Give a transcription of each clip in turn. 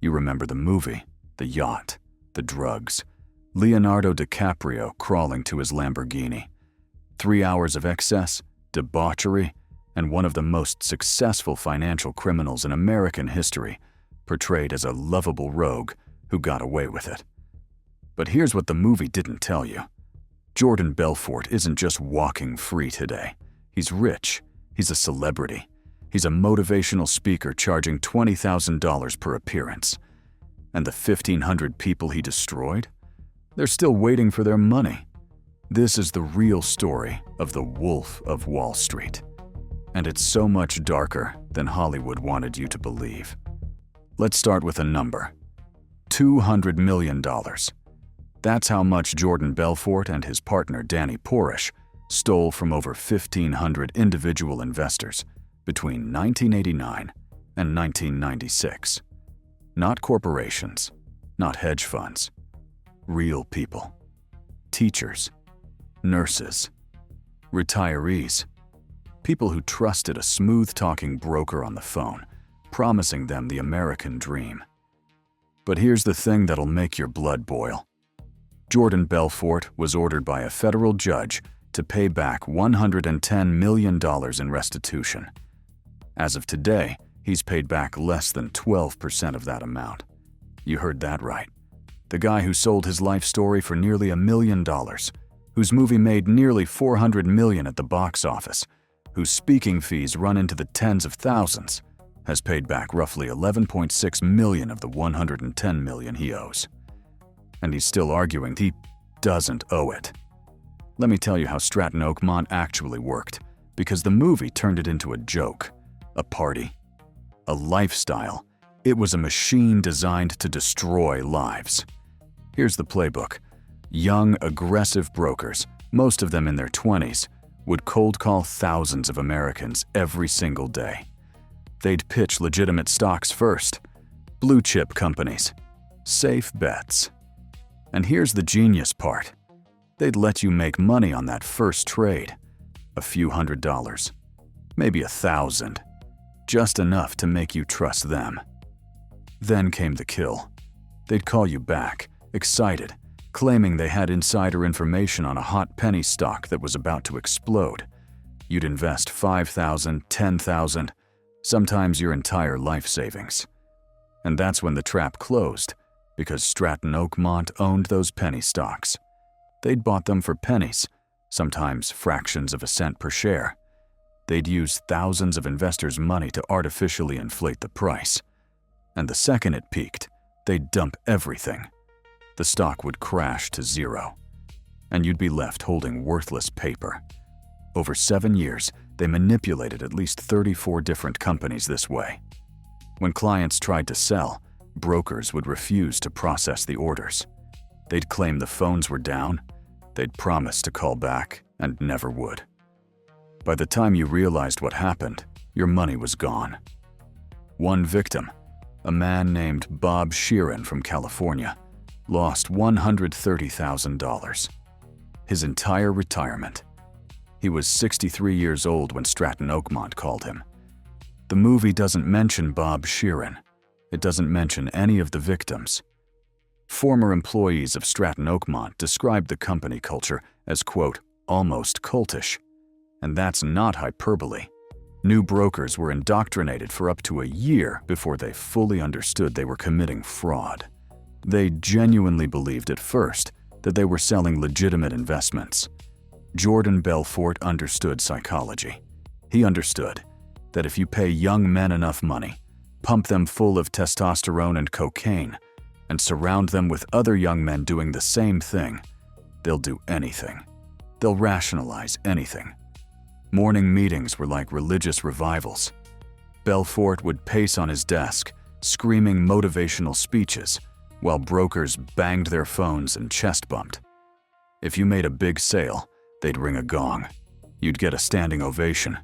You remember the movie, the yacht, the drugs, Leonardo DiCaprio crawling to his Lamborghini. 3 hours of excess, debauchery, and one of the most successful financial criminals in American history, portrayed as a lovable rogue who got away with it. But here's what the movie didn't tell you. Jordan Belfort isn't just walking free today. He's rich. He's a celebrity. He's a motivational speaker charging $20,000 per appearance. And the 1,500 people he destroyed? They're still waiting for their money. This is the real story of the Wolf of Wall Street. And it's so much darker than Hollywood wanted you to believe. Let's start with a number. $200 million. That's how much Jordan Belfort and his partner Danny Porish stole from over 1,500 individual investors between 1989 and 1996. Not corporations, not hedge funds. Real people. Teachers, nurses, retirees, people who trusted a smooth-talking broker on the phone, promising them the American dream. But here's the thing that'll make your blood boil. Jordan Belfort was ordered by a federal judge to pay back $110 million in restitution. As of today, he's paid back less than 12% of that amount. You heard that right. The guy who sold his life story for nearly $1 million, whose movie made nearly $400 million at the box office, whose speaking fees run into the tens of thousands, has paid back roughly $11.6 million of the $110 million he owes. And he's still arguing he doesn't owe it. Let me tell you how Stratton Oakmont actually worked, because the movie turned it into a joke, a party, a lifestyle. It was a machine designed to destroy lives. Here's the playbook. Young, aggressive brokers, most of them in their 20s, would cold call thousands of Americans every single day. They'd pitch legitimate stocks first, blue chip companies, safe bets. And here's the genius part. They'd let you make money on that first trade, a few $100s, maybe 1,000, just enough to make you trust them. Then came the kill. They'd call you back, excited, claiming they had insider information on a hot penny stock that was about to explode. You'd invest $5,000, $10,000, sometimes your entire life savings. And that's when the trap closed, because Stratton Oakmont owned those penny stocks. They'd bought them for pennies, sometimes fractions of a cent per share. They'd use thousands of investors' money to artificially inflate the price. And the second it peaked, they'd dump everything. The stock would crash to zero, and you'd be left holding worthless paper. Over 7 years, they manipulated at least 34 different companies this way. When clients tried to sell, brokers would refuse to process the orders. They'd claim the phones were down, they'd promise to call back, and never would. By the time you realized what happened, your money was gone. One victim, a man named Bob Sheeran from California, lost $130,000. His entire retirement. He was 63 years old when Stratton Oakmont called him. The movie doesn't mention Bob Sheeran. It doesn't mention any of the victims. Former employees of Stratton Oakmont described the company culture as, quote, almost cultish. And that's not hyperbole. New brokers were indoctrinated for up to a year before they fully understood they were committing fraud. They genuinely believed at first that they were selling legitimate investments. Jordan Belfort understood psychology. He understood that if you pay young men enough money, pump them full of testosterone and cocaine, and surround them with other young men doing the same thing, they'll do anything. They'll rationalize anything. Morning meetings were like religious revivals. Belfort would pace on his desk, screaming motivational speeches, while brokers banged their phones and chest bumped. If you made a big sale, they'd ring a gong. You'd get a standing ovation.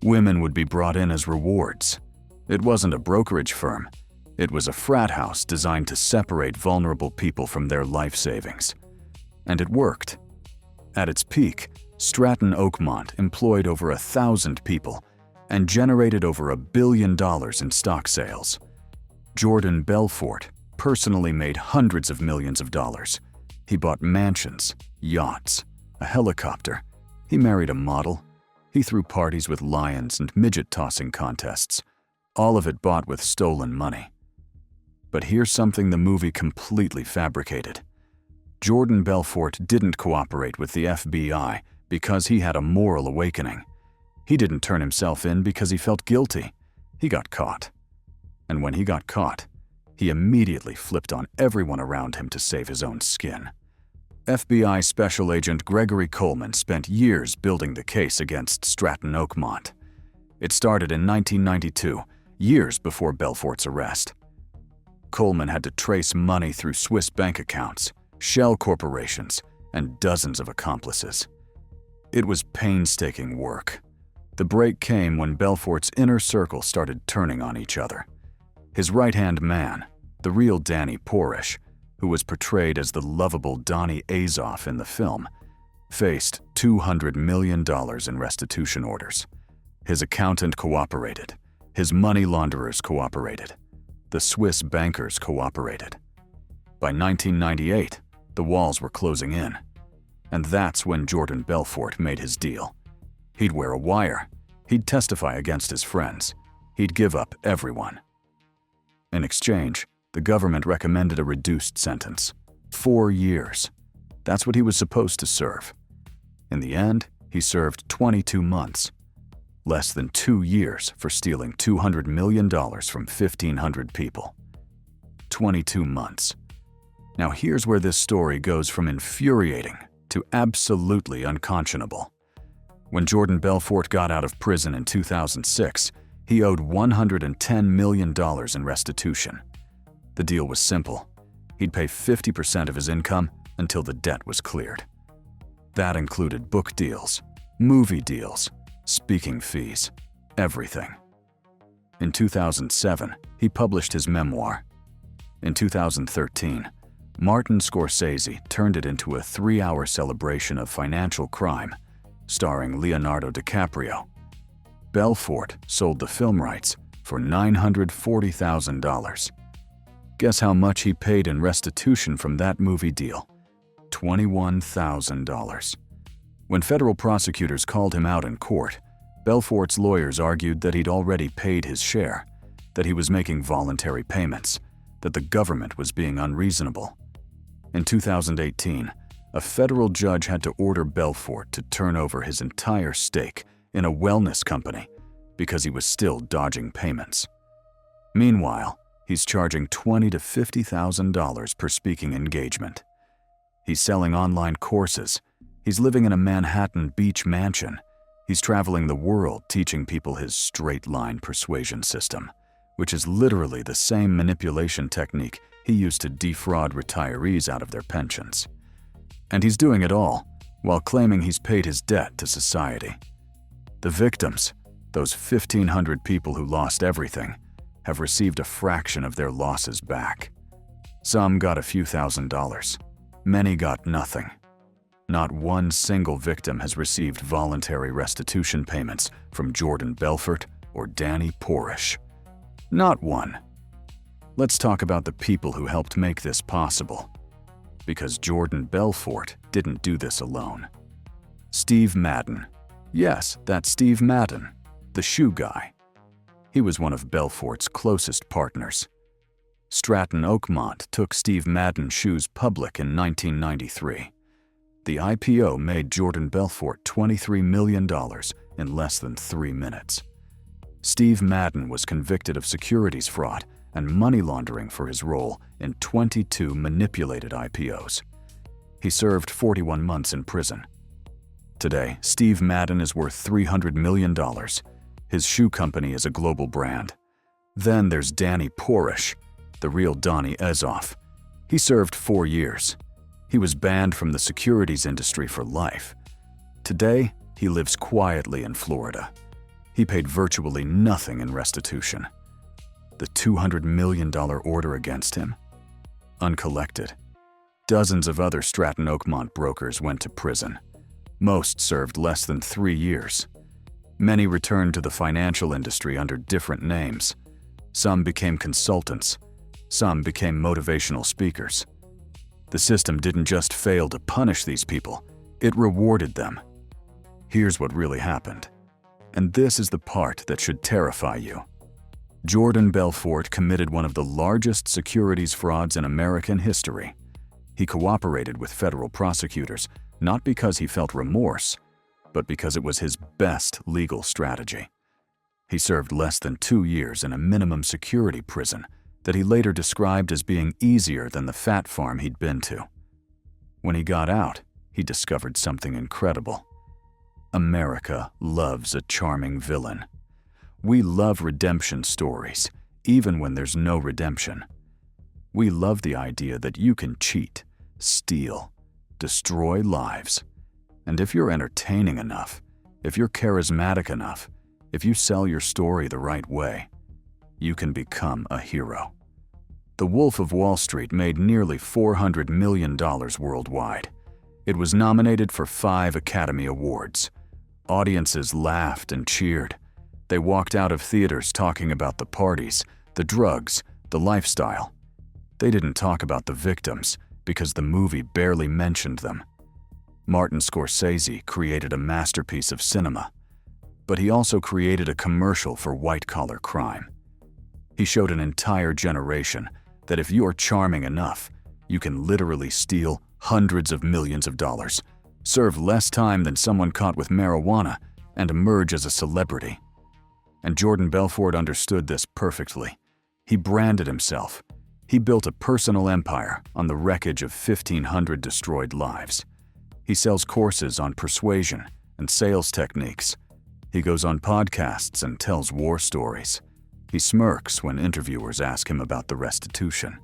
Women would be brought in as rewards. It wasn't a brokerage firm. It was a frat house designed to separate vulnerable people from their life savings. And it worked. At its peak, Stratton Oakmont employed over 1,000 people and generated over $1 billion in stock sales. Jordan Belfort personally made hundreds of millions of dollars. He bought mansions, yachts, a helicopter. He married a model. He threw parties with lions and midget-tossing contests. All of it bought with stolen money. But here's something the movie completely fabricated. Jordan Belfort didn't cooperate with the FBI because he had a moral awakening. He didn't turn himself in because he felt guilty. He got caught. And when he got caught, he immediately flipped on everyone around him to save his own skin. FBI Special Agent Gregory Coleman spent years building the case against Stratton Oakmont. It started in 1992, years before Belfort's arrest. Coleman had to trace money through Swiss bank accounts, shell corporations, and dozens of accomplices. It was painstaking work. The break came when Belfort's inner circle started turning on each other. His right-hand man, the real Danny Porish, who was portrayed as the lovable Donnie Azoff in the film, faced $200 million in restitution orders. His accountant cooperated. His money launderers cooperated. The Swiss bankers cooperated. By 1998, the walls were closing in. And that's when Jordan Belfort made his deal. He'd wear a wire. He'd testify against his friends. He'd give up everyone. In exchange, the government recommended a reduced sentence, 4 years. That's what he was supposed to serve. In the end, he served 22 months. Less than 2 years for stealing $200 million from 1,500 people. 22 months. Now here's where this story goes from infuriating to absolutely unconscionable. When Jordan Belfort got out of prison in 2006, he owed $110 million in restitution. The deal was simple. He'd pay 50% of his income until the debt was cleared. That included book deals, movie deals, speaking fees, everything. In 2007, he published his memoir. In 2013, Martin Scorsese turned it into a 3-hour celebration of financial crime, starring Leonardo DiCaprio. Belfort sold the film rights for $940,000. Guess how much he paid in restitution from that movie deal? $21,000. When federal prosecutors called him out in court, Belfort's lawyers argued that he'd already paid his share, that he was making voluntary payments, that the government was being unreasonable. In 2018, a federal judge had to order Belfort to turn over his entire stake in a wellness company because he was still dodging payments. Meanwhile, he's charging $20,000 to $50,000 per speaking engagement. He's selling online courses. He's living in a Manhattan beach mansion. He's traveling the world teaching people his straight-line persuasion system, which is literally the same manipulation technique he used to defraud retirees out of their pensions. And he's doing it all while claiming he's paid his debt to society. The victims, those 1,500 people who lost everything, have received a fraction of their losses back. Some got a few $1,000s. Many got nothing. Not one single victim has received voluntary restitution payments from Jordan Belfort or Danny Porish. Not one. Let's talk about the people who helped make this possible. Because Jordan Belfort didn't do this alone. Steve Madden. Yes, that's Steve Madden, the shoe guy. He was one of Belfort's closest partners. Stratton Oakmont took Steve Madden's shoes public in 1993. The IPO made Jordan Belfort $23 million in less than 3 minutes. Steve Madden was convicted of securities fraud and money laundering for his role in 22 manipulated IPOs. He served 41 months in prison. Today, Steve Madden is worth $300 million. His shoe company is a global brand. Then there's Danny Porish, the real Donnie Azoff. He served 4 years. He was banned from the securities industry for life. Today, he lives quietly in Florida. He paid virtually nothing in restitution. The $200 million order against him? Uncollected. Dozens of other Stratton Oakmont brokers went to prison. Most served less than 3 years. Many returned to the financial industry under different names. Some became consultants. Some became motivational speakers. The system didn't just fail to punish these people, it rewarded them. Here's what really happened. And this is the part that should terrify you. Jordan Belfort committed one of the largest securities frauds in American history. He cooperated with federal prosecutors, not because he felt remorse, but because it was his best legal strategy. He served less than 2 years in a minimum security prison that he later described as being easier than the fat farm he'd been to. When he got out, he discovered something incredible. America loves a charming villain. We love redemption stories, even when there's no redemption. We love the idea that you can cheat, steal, destroy lives. And if you're entertaining enough, if you're charismatic enough, if you sell your story the right way, you can become a hero. The Wolf of Wall Street made nearly $400 million worldwide. It was nominated for 5 Academy Awards. Audiences laughed and cheered. They walked out of theaters talking about the parties, the drugs, the lifestyle. They didn't talk about the victims because the movie barely mentioned them. Martin Scorsese created a masterpiece of cinema, but he also created a commercial for white-collar crime. He showed an entire generation that if you're charming enough, you can literally steal hundreds of millions of dollars, serve less time than someone caught with marijuana, and emerge as a celebrity. And Jordan Belfort understood this perfectly. He branded himself. He built a personal empire on the wreckage of 1,500 destroyed lives. He sells courses on persuasion and sales techniques. He goes on podcasts and tells war stories. He smirks when interviewers ask him about the restitution.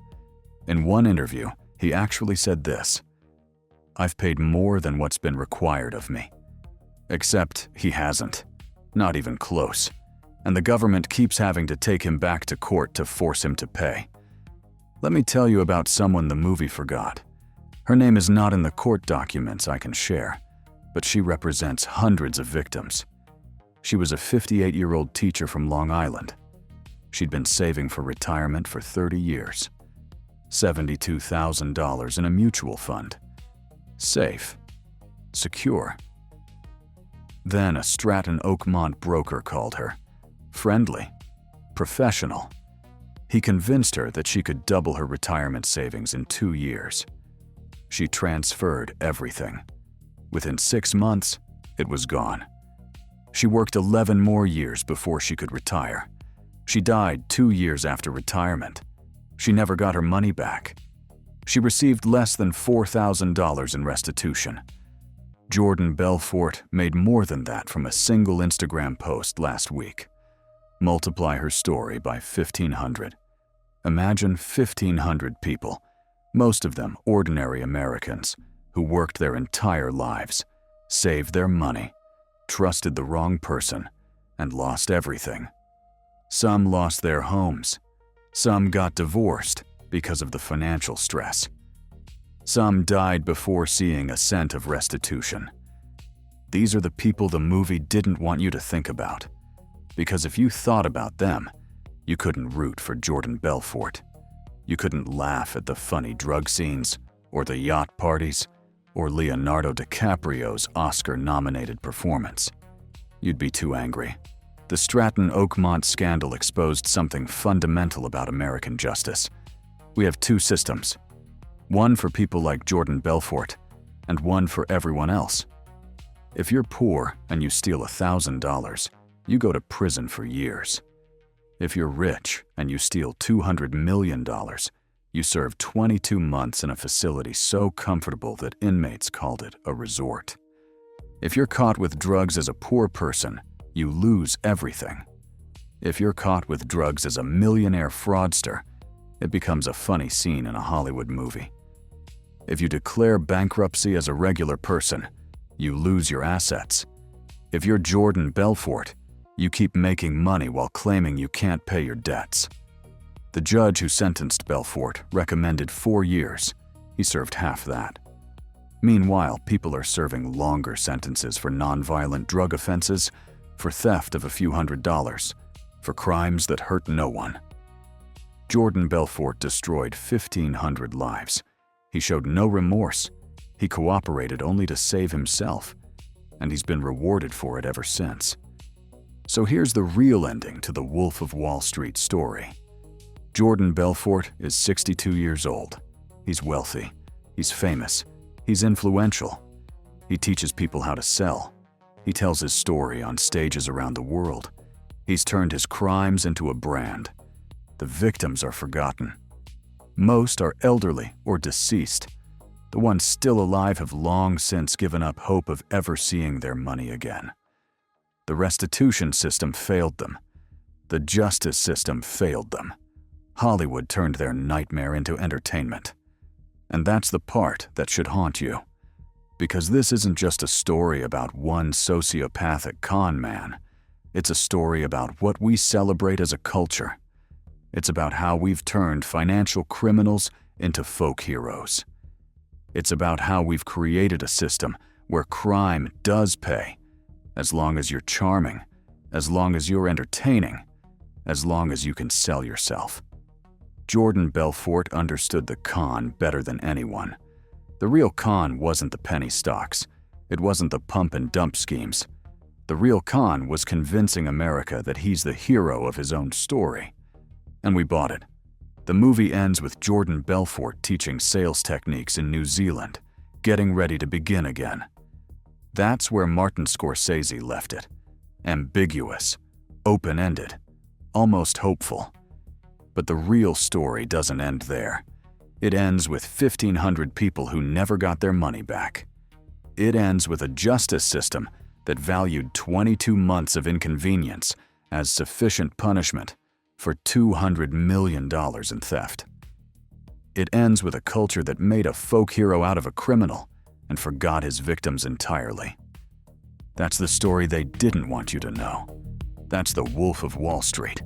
In one interview, he actually said this: "I've paid more than what's been required of me." Except he hasn't. Not even close. And the government keeps having to take him back to court to force him to pay. Let me tell you about someone the movie forgot. Her name is not in the court documents I can share, but she represents hundreds of victims. She was a 58-year-old teacher from Long Island. She'd been saving for retirement for 30 years. $72,000 in a mutual fund. Safe. Secure. Then a Stratton Oakmont broker called her. Friendly. Professional. He convinced her that she could double her retirement savings in 2 years. She transferred everything. Within 6 months, it was gone. She worked 11 more years before she could retire. She died 2 years after retirement. She never got her money back. She received less than $4,000 in restitution. Jordan Belfort made more than that from a single Instagram post last week. Multiply her story by 1,500. Imagine 1,500 people, most of them ordinary Americans, who worked their entire lives, saved their money, trusted the wrong person, and lost everything. Some lost their homes. Some got divorced because of the financial stress. Some died before seeing a cent of restitution. These are the people the movie didn't want you to think about. Because if you thought about them, you couldn't root for Jordan Belfort. You couldn't laugh at the funny drug scenes, or the yacht parties, or Leonardo DiCaprio's Oscar-nominated performance. You'd be too angry. The Stratton Oakmont scandal exposed something fundamental about American justice. We have 2 systems. One for people like Jordan Belfort, and one for everyone else. If you're poor and you steal $1,000, you go to prison for years. If you're rich and you steal $200 million, you serve 22 months in a facility so comfortable that inmates called it a resort. If you're caught with drugs as a poor person, you lose everything. If you're caught with drugs as a millionaire fraudster, it becomes a funny scene in a Hollywood movie. If you declare bankruptcy as a regular person, you lose your assets. If you're Jordan Belfort, you keep making money while claiming you can't pay your debts. The judge who sentenced Belfort recommended 4 years. He served half that. Meanwhile, people are serving longer sentences for nonviolent drug offenses, for theft of a few $100s, for crimes that hurt no one. Jordan Belfort destroyed 1,500 lives. He showed no remorse. He cooperated only to save himself, and he's been rewarded for it ever since. So here's the real ending to the Wolf of Wall Street story. Jordan Belfort is 62 years old. He's wealthy. He's famous. He's influential. He teaches people how to sell. He tells his story on stages around the world. He's turned his crimes into a brand. The victims are forgotten. Most are elderly or deceased. The ones still alive have long since given up hope of ever seeing their money again. The restitution system failed them. The justice system failed them. Hollywood turned their nightmare into entertainment. And that's the part that should haunt you. Because this isn't just a story about one sociopathic con man. It's a story about what we celebrate as a culture. It's about how we've turned financial criminals into folk heroes. It's about how we've created a system where crime does pay, as long as you're charming, as long as you're entertaining, as long as you can sell yourself. Jordan Belfort understood the con better than anyone. The real con wasn't the penny stocks. It wasn't the pump and dump schemes. The real con was convincing America that he's the hero of his own story. And we bought it. The movie ends with Jordan Belfort teaching sales techniques in New Zealand, getting ready to begin again. That's where Martin Scorsese left it. Ambiguous, open-ended, almost hopeful. But the real story doesn't end there. It ends with 1,500 people who never got their money back. It ends with a justice system that valued 22 months of inconvenience as sufficient punishment for $200 million in theft. It ends with a culture that made a folk hero out of a criminal and forgot his victims entirely. That's the story they didn't want you to know. That's the Wolf of Wall Street.